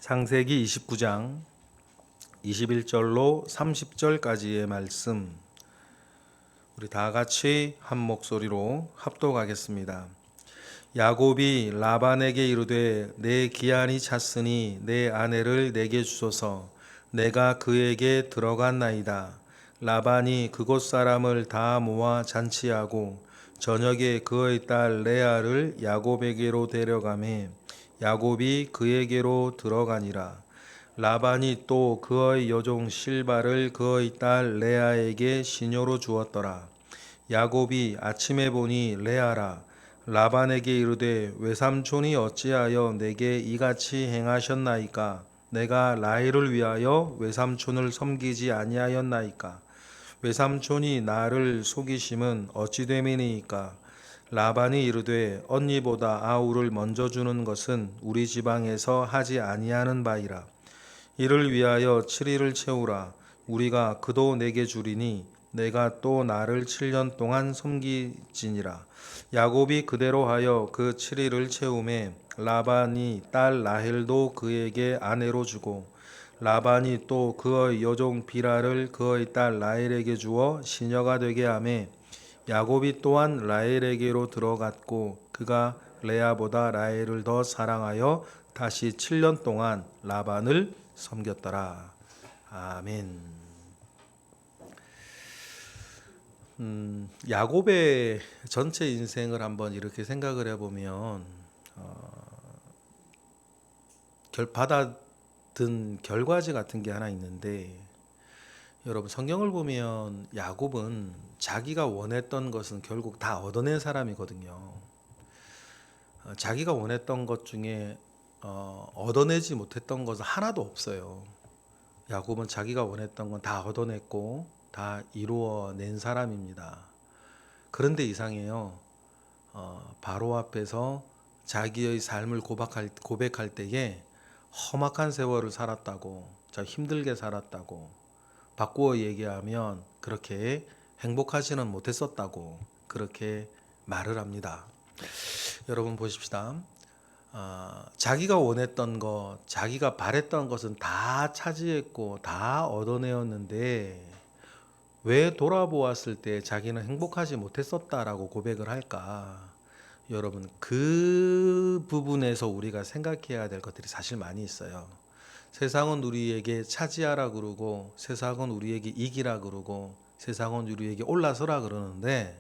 창세기 29장 21절로 30절까지의 말씀, 우리 다 같이 한 목소리로 합독하겠습니다. 야곱이 라반에게 이르되 내 기한이 찼으니 내 아내를 내게 주소서. 내가 그에게 들어갔나이다. 라반이 그곳 사람을 다 모아 잔치하고 저녁에 그의 딸 레아를 야곱에게로 데려가매 야곱이 그에게로 들어가니라. 라반이 또 그의 여종 실바를 그의 딸 레아에게 시녀로 주었더라. 야곱이 아침에 보니 레아라. 라반에게 이르되 외삼촌이 어찌하여 내게 이같이 행하셨나이까? 내가 라헬을 위하여 외삼촌을 섬기지 아니하였나이까? 외삼촌이 나를 속이심은 어찌 됨이니까? 라반이 이르되 언니보다 아우를 먼저 주는 것은 우리 지방에서 하지 아니하는 바이라. 이를 위하여 7일을 채우라. 우리가 그도 내게 주리니 내가 또 나를 7년 동안 섬기지니라. 야곱이 그대로 하여 그 7일을 채우매 라반이 딸 라헬도 그에게 아내로 주고 라반이 또 그의 여종 비라를 그의 딸 라헬에게 주어 시녀가 되게 하매 야곱이 또한 라헬에게로 들어갔고 그가 레아보다 라헬을 더 사랑하여 다시 7년 동안 라반을 섬겼더라. 아멘. 야곱의 전체 인생을 한번 이렇게 생각을 해보면 받아든 결과지 같은 게 하나 있는데, 여러분 성경을 보면 야곱은 자기가 원했던 것은 결국 다 얻어낸 사람이거든요. 자기가 원했던 것 중에 얻어내지 못했던 것은 하나도 없어요. 야곱은 자기가 원했던 건 다 얻어냈고 다 이루어낸 사람입니다. 그런데 이상해요. 바로 앞에서 자기의 삶을 고백할 때에 험악한 세월을 살았다고, 힘들게 살았다고, 바꾸어 얘기하면 그렇게 행복하지는 못했었다고 그렇게 말을 합니다. 여러분 보십시다. 자기가 원했던 것, 자기가 바랬던 것은 다 차지했고 다 얻어내었는데 왜 돌아보았을 때 자기는 행복하지 못했었다라고 고백을 할까? 여러분, 그 부분에서 우리가 생각해야 될 것들이 사실 많이 있어요. 세상은 우리에게 차지하라 그러고, 세상은 우리에게 이기라 그러고, 세상은 우리에게 올라서라 그러는데,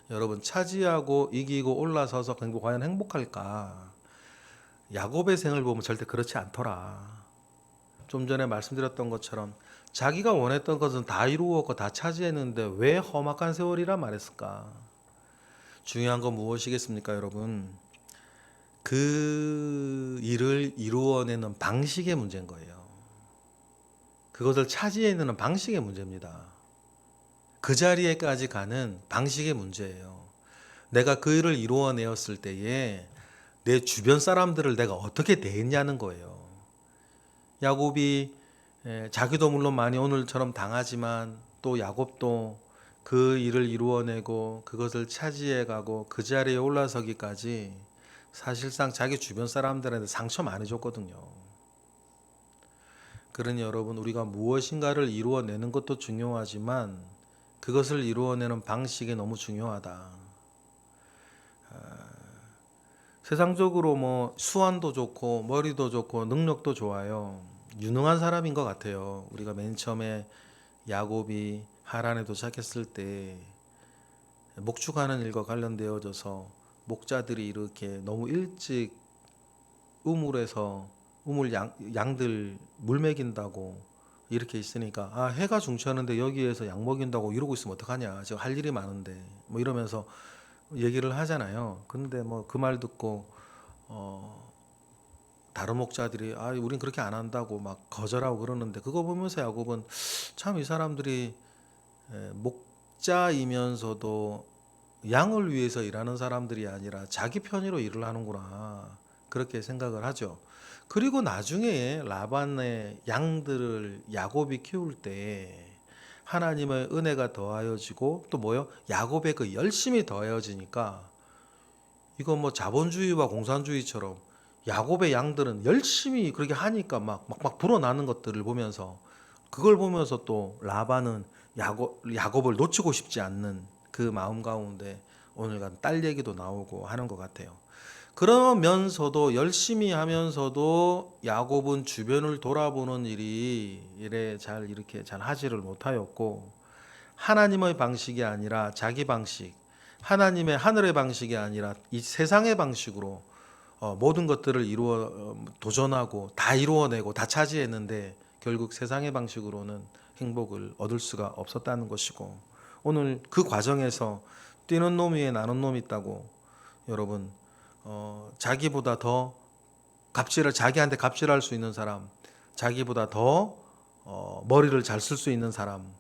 여러분, 차지하고 이기고 올라서서 과연 행복할까? 야곱의 생을 보면 절대 그렇지 않더라. 좀 전에 말씀드렸던 것처럼 자기가 원했던 것은 다 이루었고 다 차지했는데 왜 험악한 세월이라 말했을까? 중요한 건 무엇이겠습니까, 여러분? 그 일을 이루어내는 방식의 문제인 거예요. 그것을 차지해내는 방식의 문제입니다. 그 자리에까지 가는 방식의 문제예요. 내가 그 일을 이루어내었을 때에 내 주변 사람들을 내가 어떻게 대했냐는 거예요. 야곱이 자기도 물론 많이 오늘처럼 당하지만 또 야곱도 그 일을 이루어내고 그것을 차지해가고 그 자리에 올라서기까지 사실상 자기 주변 사람들한테 상처 많이 줬거든요. 그러니 여러분, 우리가 무엇인가를 이루어내는 것도 중요하지만 그것을 이루어내는 방식이 너무 중요하다. 세상적으로 뭐 수완도 좋고 머리도 좋고 능력도 좋아요. 유능한 사람인 것 같아요. 우리가 맨 처음에 야곱이 하란에 도착했을 때 목축하는 일과 관련되어져서 목자들이 이렇게 너무 일찍 우물 양들 물 먹인다고 이렇게 있으니까 해가 중천한데 여기에서 양 먹인다고 이러고 있으면 어떡하냐, 지금 할 일이 많은데 뭐 이러면서 얘기를 하잖아요. 근데 뭐 그 말 듣고 다른 목자들이 우린 그렇게 안 한다고 막 거절하고 그러는데, 그거 보면서 야곱은 참 이 사람들이 목자이면서도 양을 위해서 일하는 사람들이 아니라 자기 편의로 일을 하는구나, 그렇게 생각을 하죠. 그리고 나중에 라반의 양들을 야곱이 키울 때 하나님의 은혜가 더하여지고 또 뭐요? 야곱의 그 열심이 더하여지니까 이거 뭐 자본주의와 공산주의처럼 야곱의 양들은 열심히 그렇게 하니까 막 불어나는 것들을 보면서, 그걸 보면서 또 라반은 야곱을 놓치고 싶지 않는 그 마음 가운데 오늘간 딸 얘기도 나오고 하는 것 같아요. 그러면서도 열심히 하면서도 야곱은 주변을 돌아보는 일이 이렇게 잘 하지를 못하였고, 하나님의 방식이 아니라 자기 방식, 하나님의 하늘의 방식이 아니라 이 세상의 방식으로 모든 것들을 도전하고 다 이루어내고 다 차지했는데 결국 세상의 방식으로는 행복을 얻을 수가 없었다는 것이고, 오늘 그 과정에서 뛰는 놈 위에 나는 놈이 있다고. 여러분, 자기보다 더 자기한테 갑질할 수 있는 사람, 자기보다 더 머리를 잘 쓸 수 있는 사람,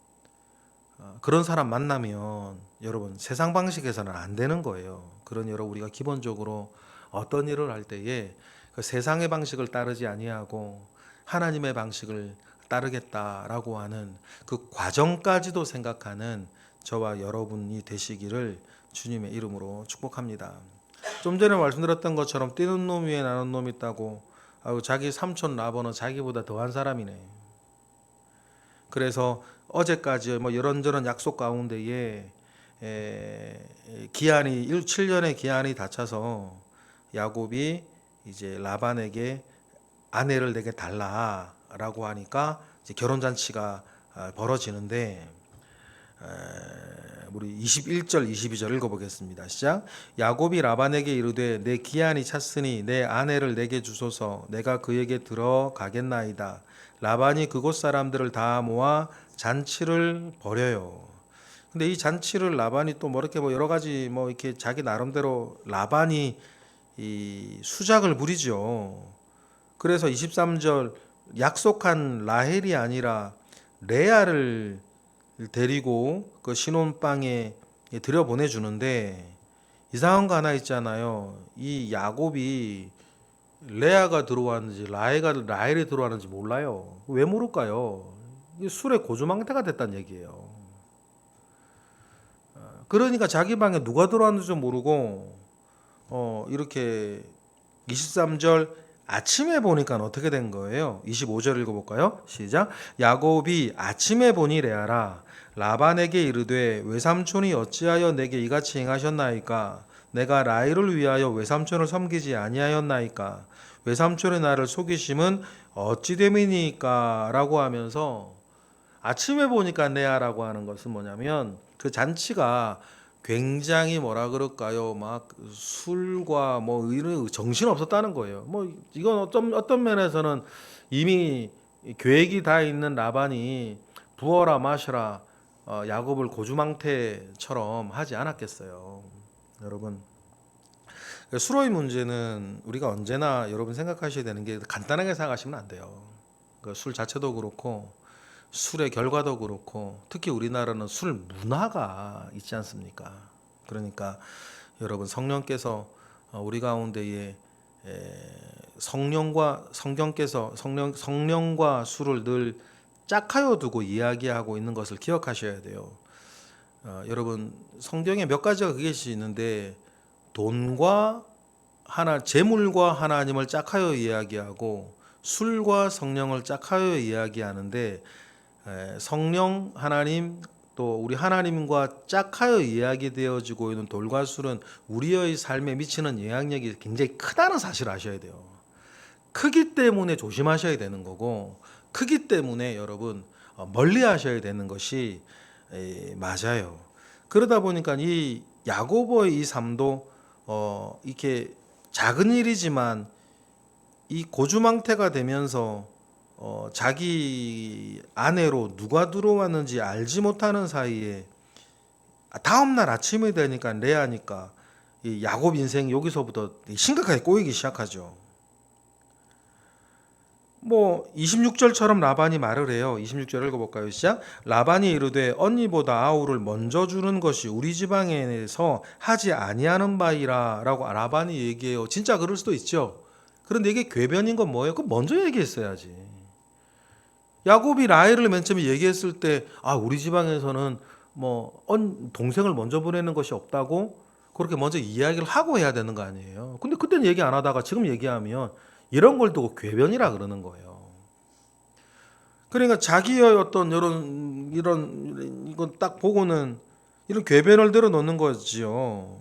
그런 사람 만나면 여러분 세상 방식에서는 안 되는 거예요. 그러니 여러분, 우리가 기본적으로 어떤 일을 할 때에 그 세상의 방식을 따르지 아니하고 하나님의 방식을 따르겠다라고 하는 그 과정까지도 생각하는 저와 여러분이 되시기를 주님의 이름으로 축복합니다. 좀 전에 말씀드렸던 것처럼 뛰는 놈 위에 나는 놈이 있다고. 자기 삼촌 라반은 자기보다 더한 사람이네. 그래서 어제까지 뭐 이런저런 약속 가운데에 기한이 7년의 기한이 다 차서 야곱이 이제 라반에게 아내를 내게 달라라고 하니까 이제 결혼 잔치가 벌어지는데, 우리 21절 22절 읽어보겠습니다. 시작. 야곱이 라반에게 이르되 내 기한이 찼으니 내 아내를 내게 주소서. 내가 그에게 들어가겠나이다. 라반이 그곳 사람들을 다 모아 잔치를 벌여요. 근데 이 잔치를 라반이 또 뭐 이렇게 뭐 여러 가지 뭐 이렇게 자기 나름대로 라반이 이 수작을 부리죠. 그래서 23절 약속한 라헬이 아니라 레아를 데리고 그 신혼방에 들여보내 주는데, 이상한 거 하나 있잖아요. 이 야곱이 레아가 들어왔는지 라헬이 들어왔는지 몰라요. 왜 모를까요? 술에 고주망태가 됐다는 얘기예요. 그러니까 자기 방에 누가 들어왔는지 모르고 이렇게 23절 아침에 보니까 어떻게 된 거예요? 25절 읽어볼까요? 시작. 야곱이 아침에 보니 레아라 라반에게 이르되 외삼촌이 어찌하여 내게 이같이 행하셨나이까? 내가 라헬을 위하여 외삼촌을 섬기지 아니하였나이까? 외삼촌의 나를 속이심은 어찌 됨이니까? 라고 하면서, 아침에 보니까 레아라고 하는 것은 뭐냐면 그 잔치가 굉장히 뭐라 그럴까요? 막 술과 뭐 이런 정신 없었다는 거예요. 뭐 이건 어떤 면에서는 이미 계획이 다 있는 라반이 부어라 마셔라 야곱을 고주망태처럼 하지 않았겠어요. 여러분, 수로의 문제는 우리가 언제나 여러분 생각하셔야 되는 게, 간단하게 생각하시면 안 돼요. 술 자체도 그렇고 술의 결과도 그렇고, 특히 우리나라는 술 문화가 있지 않습니까? 그러니까 여러분, 성령께서 우리 가운데에 성령과 술을 늘 짝하여 두고 이야기하고 있는 것을 기억하셔야 돼요. 여러분, 성경에 몇 가지가 그게 있는데, 재물과 하나님을 짝하여 이야기하고 술과 성령을 짝하여 이야기하는데, 성령 하나님 또 우리 하나님과 짝하여 이야기되어지고 있는 돌과 술은 우리의 삶에 미치는 영향력이 굉장히 크다는 사실을 아셔야 돼요. 크기 때문에 조심하셔야 되는 거고, 크기 때문에 여러분 멀리 하셔야 되는 것이 맞아요. 그러다 보니까 이 야고보의 이 삶도 이렇게 작은 일이지만 이 고주망태가 되면서 자기 아내로 누가 들어왔는지 알지 못하는 사이에 다음날 아침이 되니까 레아니까 이 야곱 인생 여기서부터 심각하게 꼬이기 시작하죠. 뭐 26절처럼 라반이 말을 해요. 26절 읽어볼까요? 시작. 라반이 이르되 언니보다 아우를 먼저 주는 것이 우리 지방에서 하지 아니하는 바이라 라고 라반이 얘기해요. 진짜 그럴 수도 있죠. 그런데 이게 궤변인 건 뭐예요? 그럼 먼저 얘기했어야지. 야곱이 라헬을 맨 처음에 얘기했을 때 우리 지방에서는 뭐 동생을 먼저 보내는 것이 없다고, 그렇게 먼저 이야기를 하고 해야 되는 거 아니에요. 근데 그때는 얘기 안 하다가 지금 얘기하면 이런 걸 두고 궤변이라 그러는 거예요. 그러니까 자기의 어떤 이런 이건 딱 보고는 이런 궤변을 들어 놓는 거지요.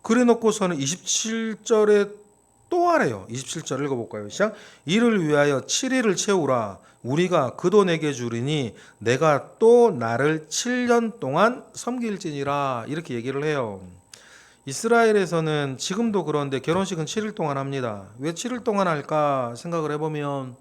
그래 놓고서는 27절에 또 하래요. 27절 읽어볼까요? 시작. 이를 위하여 7일을 채우라. 우리가 그 돈에게 주리니 내가 또 나를 7년 동안 섬길지니라. 이렇게 얘기를 해요. 이스라엘에서는 지금도 그런데 결혼식은 7일 동안 합니다. 왜 7일 동안 할까 생각을 해보면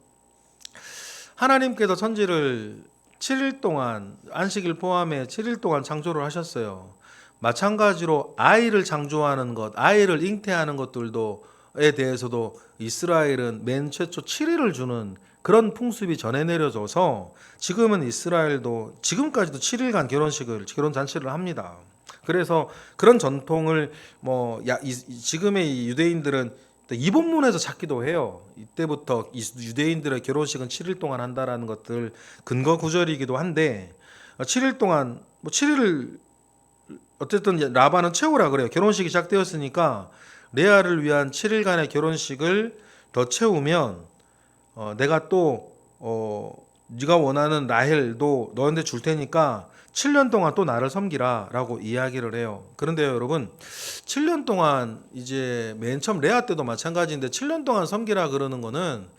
하나님께서 천지를 7일 동안 안식일 포함해 7일 동안 창조를 하셨어요. 마찬가지로 아이를 창조하는 것, 아이를 잉태하는 것들도에 대해서도 이스라엘은 맨 최초 7일을 주는 그런 풍습이 전해 내려져서 지금은 이스라엘도 지금까지도 7일간 결혼 잔치를 합니다. 그래서 그런 전통을 지금의 이 유대인들은 이 본문에서 찾기도 해요. 이때부터 유대인들의 결혼식은 7일 동안 한다라는 것들 근거 구절이기도 한데 7일 동안 7일을 어쨌든 라반은 채우라 그래요. 결혼식이 시작되었으니까 레아를 위한 7일간의 결혼식을 더 채우면 내가 또 네가 원하는 라헬도 너한테 줄 테니까 7년 동안 또 나를 섬기라라고 이야기를 해요. 그런데요, 여러분, 7년 동안 이제 맨 처음 레아 때도 마찬가지인데 7년 동안 섬기라 그러는 거는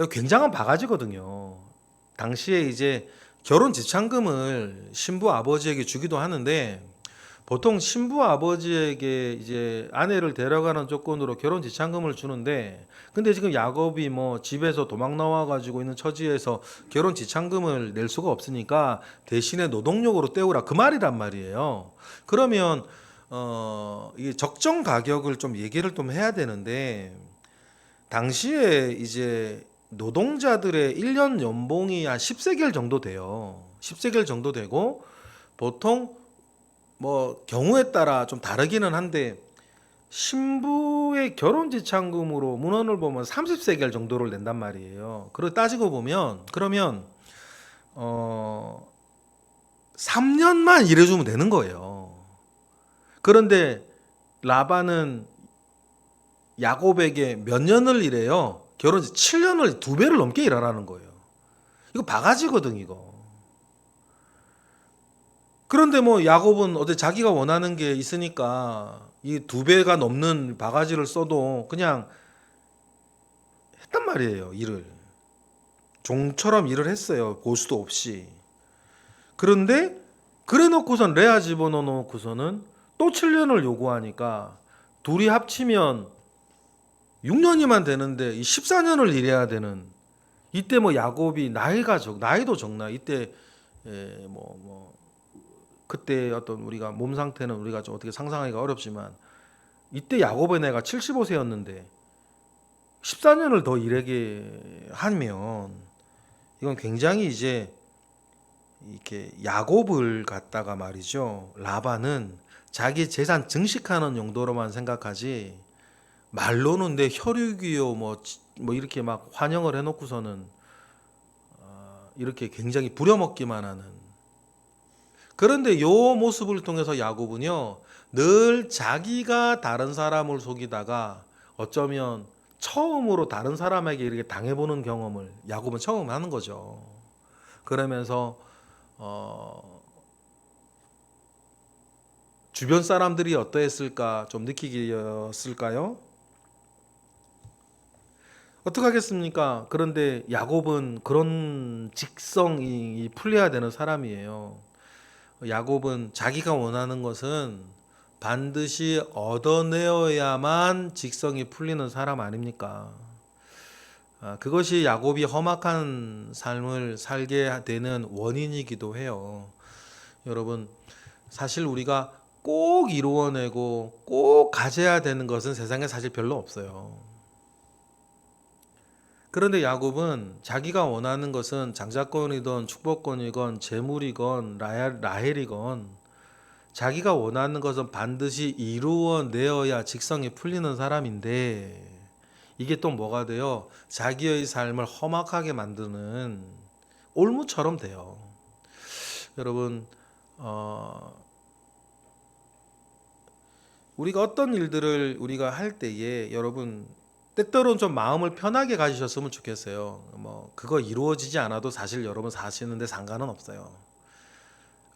굉장한 바가지거든요. 당시에 이제 결혼 지참금을 신부 아버지에게 주기도 하는데 보통 신부 아버지에게 이제 아내를 데려가는 조건으로 결혼 지참금을 주는데 근데 지금 야곱이 뭐 집에서 도망 나와 가지고 있는 처지에서 결혼 지참금을 낼 수가 없으니까 대신에 노동력으로 때우라 그 말이란 말이에요. 그러면 이게 적정 가격을 좀 얘기를 좀 해야 되는데 당시에 이제 노동자들의 1년 연봉이 한 10세겔 정도 돼요. 10세겔 정도 되고 보통 뭐 경우에 따라 좀 다르기는 한데 신부의 결혼 지참금으로 문헌을 보면 30세겔 정도를 낸단 말이에요. 그걸 따지고 보면 그러면 3년만 일해주면 되는 거예요. 그런데 라반은 야곱에게 몇 년을 일해요? 결혼 7년을 두 배를 넘게 일하라는 거예요. 이거 바가지거든 이거. 그런데 뭐 야곱은 어디 자기가 원하는 게 있으니까 이 두 배가 넘는 바가지를 써도 그냥 했단 말이에요, 일을. 종처럼 일을 했어요, 고수도 없이. 그런데 그래 놓고선 레아 집어넣어 놓고서는 또 7년을 요구하니까 둘이 합치면 6년이면 되는데 이 14년을 일해야 되는 이때 뭐 야곱이 나이도 적나 이때 그때 어떤 우리가 몸 상태는 우리가 좀 어떻게 상상하기가 어렵지만 이때 야곱의 나이가 75세였는데 14년을 더 일하게 하면 이건 굉장히 이제 이렇게 야곱을 갖다가 말이죠. 라반은 자기 재산 증식하는 용도로만 생각하지 말로는 내 혈육이요 뭐 이렇게 막 환영을 해놓고서는 이렇게 굉장히 부려먹기만 하는 그런데 요 모습을 통해서 야곱은요 늘 자기가 다른 사람을 속이다가 어쩌면 처음으로 다른 사람에게 이렇게 당해보는 경험을 야곱은 처음 하는 거죠. 그러면서 주변 사람들이 어떠했을까 좀 느끼기였을까요? 어떡하겠습니까? 그런데 야곱은 그런 직성이 풀려야 되는 사람이에요. 야곱은 자기가 원하는 것은 반드시 얻어내어야만 직성이 풀리는 사람 아닙니까? 그것이 야곱이 험악한 삶을 살게 되는 원인이기도 해요. 여러분, 사실 우리가 꼭 이루어내고 꼭 가져야 되는 것은 세상에 사실 별로 없어요. 그런데 야곱은 자기가 원하는 것은 장자권이건 축복권이건 재물이건 라헬이건 자기가 원하는 것은 반드시 이루어내어야 직성이 풀리는 사람인데 이게 또 뭐가 돼요? 자기의 삶을 험악하게 만드는 올무처럼 돼요. 여러분 우리가 어떤 일들을 우리가 할 때에 여러분 때때로는 좀 마음을 편하게 가지셨으면 좋겠어요. 뭐 그거 이루어지지 않아도 사실 여러분 사시는데 상관은 없어요.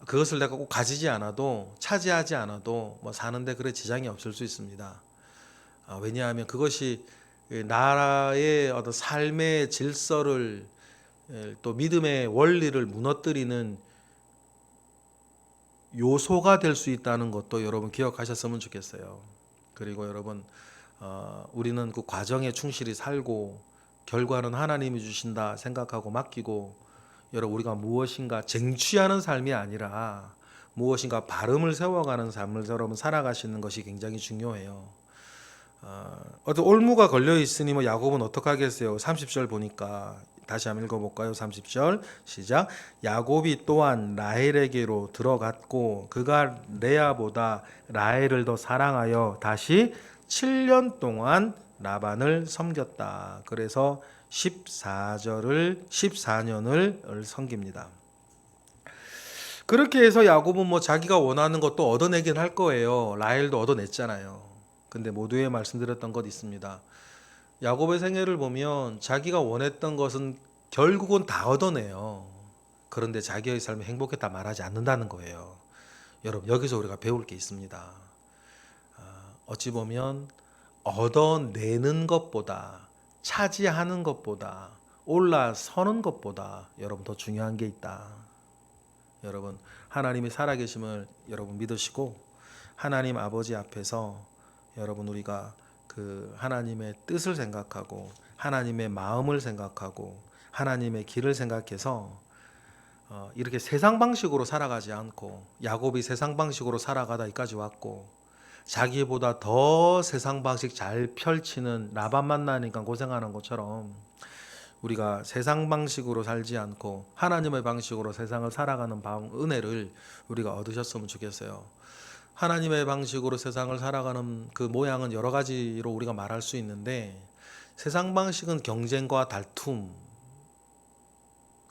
그것을 내가 꼭 가지지 않아도 차지하지 않아도 뭐 사는데 그래 지장이 없을 수 있습니다. 왜냐하면 그것이 나라의 어떤 삶의 질서를 또 믿음의 원리를 무너뜨리는 요소가 될 수 있다는 것도 여러분 기억하셨으면 좋겠어요. 그리고 여러분 우리는 그 과정에 충실히 살고 결과는 하나님이 주신다 생각하고 맡기고 여러분 우리가 무엇인가 쟁취하는 삶이 아니라 무엇인가 발음을 세워가는 삶을 여러분 살아가시는 것이 굉장히 중요해요. 어떤 올무가 걸려 있으니 뭐 야곱은 어떡하겠어요? 30절 보니까 다시 한번 읽어볼까요? 30절 시작. 야곱이 또한 라헬에게로 들어갔고 그가 레아보다 라헬을 더 사랑하여 다시 7년 동안 라반을 섬겼다. 그래서 14년을 섬깁니다. 그렇게 해서 야곱은 뭐 자기가 원하는 것도 얻어내긴 할 거예요. 라헬도 얻어냈잖아요. 근데 모두에 말씀드렸던 것 있습니다. 야곱의 생애를 보면 자기가 원했던 것은 결국은 다 얻어내요. 그런데 자기의 삶이 행복했다 말하지 않는다는 거예요. 여러분 여기서 우리가 배울 게 있습니다. 어찌 보면 얻어내는 것보다 차지하는 것보다 올라서는 것보다 여러분 더 중요한 게 있다. 여러분 하나님이 살아계심을 여러분 믿으시고 하나님 아버지 앞에서 여러분 우리가 그 하나님의 뜻을 생각하고 하나님의 마음을 생각하고 하나님의 길을 생각해서 이렇게 세상 방식으로 살아가지 않고 야곱이 세상 방식으로 살아가다 여기까지 왔고 자기보다 더 세상 방식 잘 펼치는 라반 만나니까 고생하는 것처럼 우리가 세상 방식으로 살지 않고 하나님의 방식으로 세상을 살아가는 은혜를 우리가 얻으셨으면 좋겠어요. 하나님의 방식으로 세상을 살아가는 그 모양은 여러 가지로 우리가 말할 수 있는데 세상 방식은 경쟁과 다툼,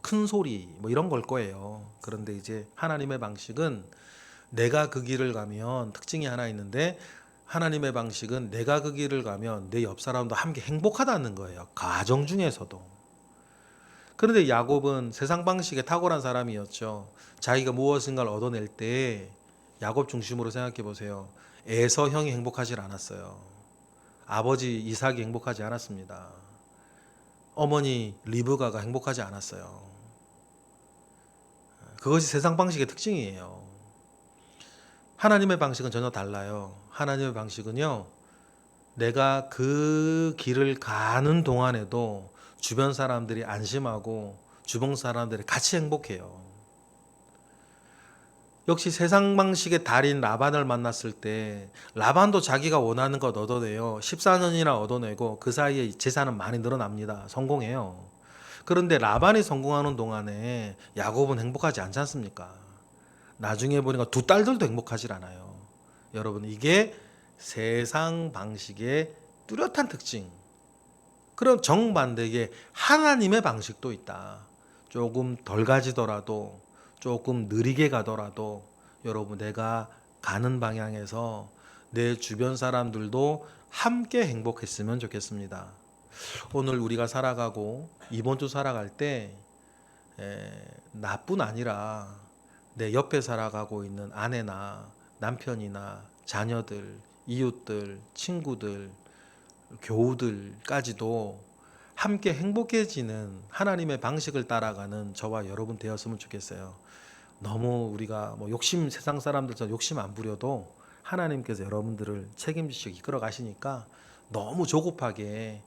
큰 소리 뭐 이런 걸 거예요. 그런데 이제 하나님의 방식은 내가 그 길을 가면 특징이 하나 있는데 하나님의 방식은 내가 그 길을 가면 내 옆 사람도 함께 행복하다는 거예요. 가정 중에서도. 그런데 야곱은 세상 방식에 탁월한 사람이었죠. 자기가 무엇인가를 얻어낼 때 야곱 중심으로 생각해 보세요. 에서 형이 행복하지 않았어요. 아버지 이삭이 행복하지 않았습니다. 어머니 리브가가 행복하지 않았어요. 그것이 세상 방식의 특징이에요. 하나님의 방식은 전혀 달라요. 하나님의 방식은요, 내가 그 길을 가는 동안에도 주변 사람들이 안심하고 주변 사람들이 같이 행복해요. 역시 세상 방식의 달인 라반을 만났을 때 라반도 자기가 원하는 것 얻어내요. 14년이나 얻어내고 그 사이에 재산은 많이 늘어납니다. 성공해요. 그런데 라반이 성공하는 동안에 야곱은 행복하지 않지 않습니까? 나중에 보니까 두 딸들도 행복하지 않아요. 여러분 이게 세상 방식의 뚜렷한 특징. 그럼 정반대에 하나님의 방식도 있다. 조금 덜 가지더라도 조금 느리게 가더라도 여러분 내가 가는 방향에서 내 주변 사람들도 함께 행복했으면 좋겠습니다. 오늘 우리가 살아가고 이번 주 살아갈 때 나뿐 아니라 내 옆에 살아가고 있는 아내나 남편이나 자녀들, 이웃들, 친구들, 교우들까지도 함께 행복해지는 하나님의 방식을 따라가는 저와 여러분 되었으면 좋겠어요. 너무 우리가 뭐 세상 사람들처럼 욕심 안 부려도 하나님께서 여러분들을 책임지시고 이끌어 가시니까 너무 조급하게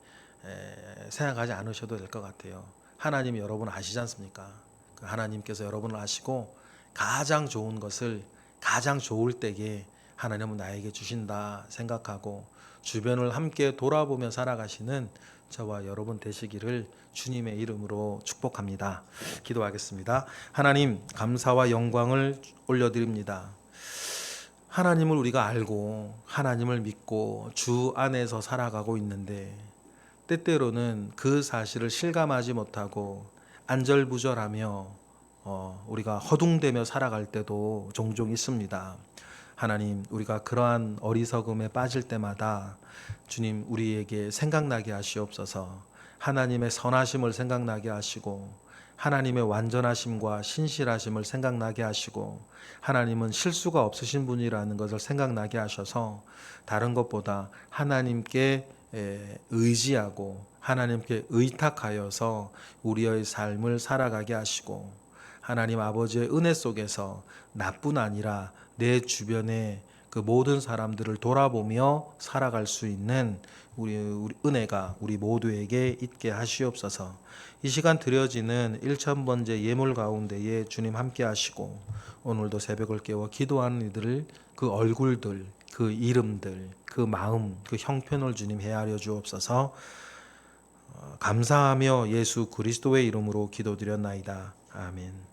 생각하지 않으셔도 될 것 같아요. 하나님이 여러분 아시지 않습니까? 그 하나님께서 여러분을 아시고 가장 좋은 것을 가장 좋을 때에 하나님은 나에게 주신다 생각하고 주변을 함께 돌아보며 살아가시는 저와 여러분 되시기를 주님의 이름으로 축복합니다. 기도하겠습니다. 하나님 감사와 영광을 올려드립니다. 하나님을 우리가 알고 하나님을 믿고 주 안에서 살아가고 있는데 때때로는 그 사실을 실감하지 못하고 안절부절하며 우리가 허둥대며 살아갈 때도 종종 있습니다. 하나님, 우리가 그러한 어리석음에 빠질 때마다 주님 우리에게 생각나게 하시옵소서. 하나님의 선하심을 생각나게 하시고 하나님의 완전하심과 신실하심을 생각나게 하시고 하나님은 실수가 없으신 분이라는 것을 생각나게 하셔서 다른 것보다 하나님께 의지하고 하나님께 의탁하여서 우리의 삶을 살아가게 하시고 하나님 아버지의 은혜 속에서 나뿐 아니라 내 주변의 그 모든 사람들을 돌아보며 살아갈 수 있는 우리 은혜가 우리 모두에게 있게 하시옵소서. 이 시간 드려지는 1,000번째 예물 가운데에 주님 함께 하시고 오늘도 새벽을 깨워 기도하는 이들을 그 얼굴들, 그 이름들, 그 마음, 그 형편을 주님 헤아려 주옵소서. 감사하며 예수 그리스도의 이름으로 기도드렸나이다. 아멘.